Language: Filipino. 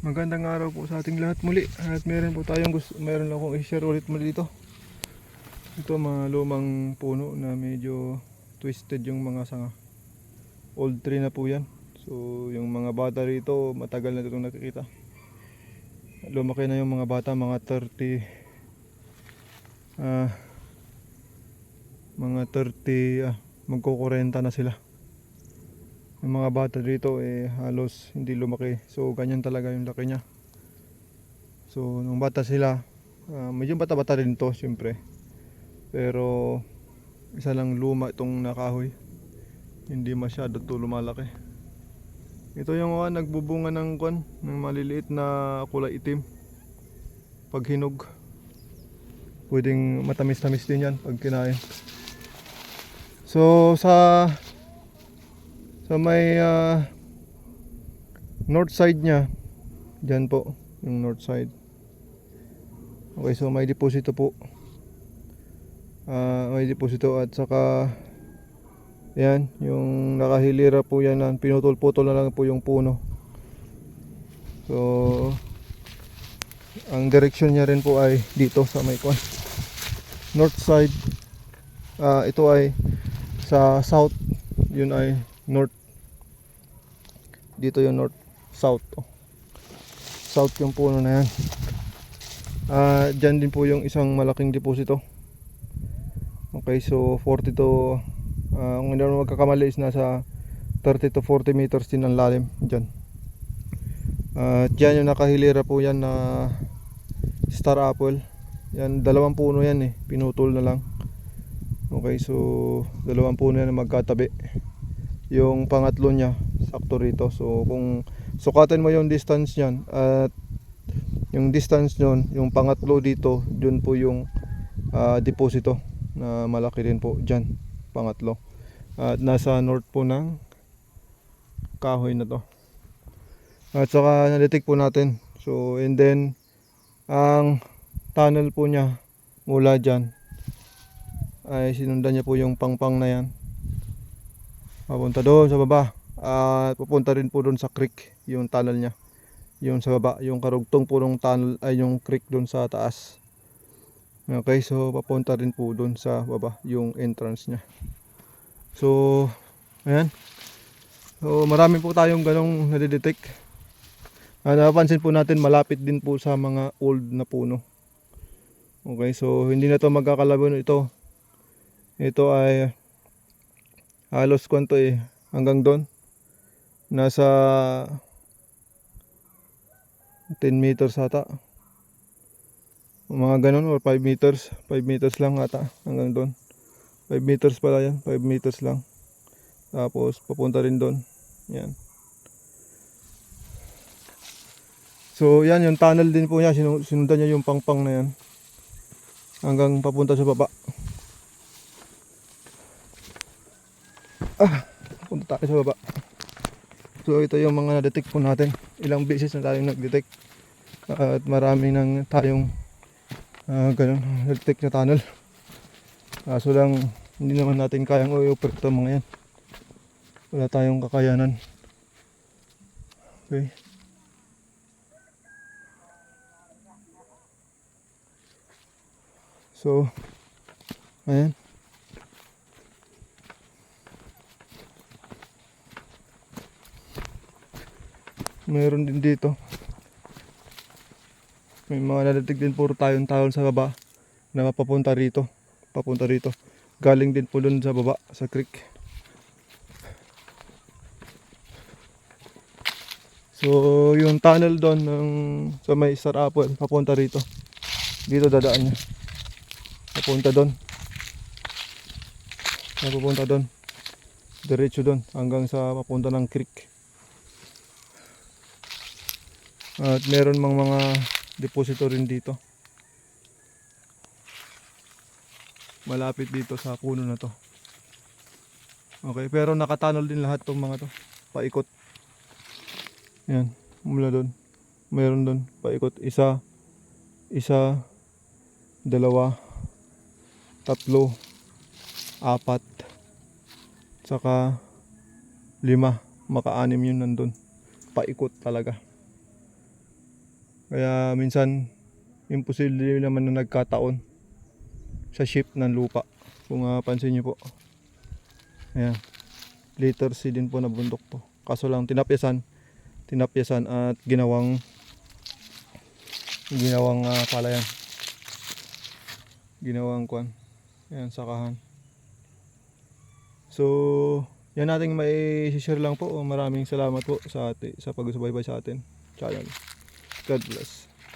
Magandang araw po sa ating lahat muli. At meron akong i-share ulit muli dito. Ito mga lumang puno na medyo twisted yung mga sanga. Old tree na po yan. So yung mga bata rito matagal na itong nakikita. Lumaki na yung mga bata, mga 30 magko-40 na sila. Yung mga bata dito halos hindi lumaki. So ganyan talaga yung laki niya. So nung bata sila, medyo bata-bata rin to syempre. Pero isa lang luma itong nakahoy. Hindi masyado to lumalaki. Ito yung nagbubunga ng maliliit na kulay itim. Pag hinog, pwedeng matamis-tamis din yan pag kinain. So sa may north side nya, dyan po yung north side. Okay, so may deposito po. May deposito at saka yan, yung nakahilira po yan, pinutol-putol na lang po yung puno. So ang direksyon niya rin po ay dito sa may north side. Ito ay sa south, yun ay north. Dito yung north south. South yung puno na yan. Dyan din po yung isang malaking deposito. Okay, so 40 to kung hindi naman magkakamali is nasa 30 to 40 meters din ang lalim dyan. Dyan yung nakahilira po yan na star apple. Yan, dalawang puno yan pinutol na lang. Okay, so dalawang puno yan na magkatabi. Yung pangatlo nya sakto rito. So kung sukatin mo yung distance nyan, at yung distance nyon, yung pangatlo dito, dun po yung deposito na malaki din po dyan, pangatlo. At nasa north po ng kahoy na to. At saka na-detect po natin. So and then ang tunnel po nya mula dyan ay sinundan niya po yung pangpang na yan papunta doon sa baba. At pupunta rin po doon sa creek yung tunnel nya, yung sa baba, yung karugtong po ng tunnel ay yung creek doon sa taas. Okay, so papunta rin po doon sa baba yung entrance nya. So ayan, so marami po tayong ganong nadidetect. Napansin po natin malapit din po sa mga old na puno. Okay, so hindi na to magkakalabon ito. Ito ay halos hanggang doon. Nasa 10 meters ata. Mga ganun or 5 meters. 5 meters lang ata hanggang doon. 5 meters pala yan. 5 meters lang. Tapos papunta rin doon. Yan. So yan yung tunnel din po niya. Sinundan niya yung pangpang na yan. Hanggang papunta sa baba. Punta tayo sa baba. So ito yung mga na-detect po natin. Ilang beses na tayong nag-detect. At marami nang tayong ganun, na-detect na tunnel. Kaso lang hindi naman natin kayang i-operate ito mga yan. Wala tayong kakayanan. Okay. So ayan. Mayroon din dito. May mga nadatig din puro tayong sa baba na papunta rito. Papunta rito. Galing din po dun sa baba, sa creek. So yung tunnel doon sa may star apple papunta rito. Dito dadaan niya. Papunta doon. Papunta doon. Diretso doon hanggang sa papunta ng creek. At meron mga deposito rin dito. Malapit dito sa puno na to. Okay, pero nakatunnel din lahat tong mga to. Paikot. Yan, mula doon. Meron doon paikot. Isa, dalawa, tatlo, apat, saka 5. Maka-anim yun nandun. Paikot talaga. Kaya minsan imposible naman na nagkataon sa shift ng lupa. Kung pansin nyo po. Ayan. Letter C din po na bundok to. Kaso lang tinapyasan at ginawang palayan. Ginawang kwan. Ayan, sakahan. So, yan nating may share lang po. Maraming salamat po sa pag-subaybay sa atin channel. God bless.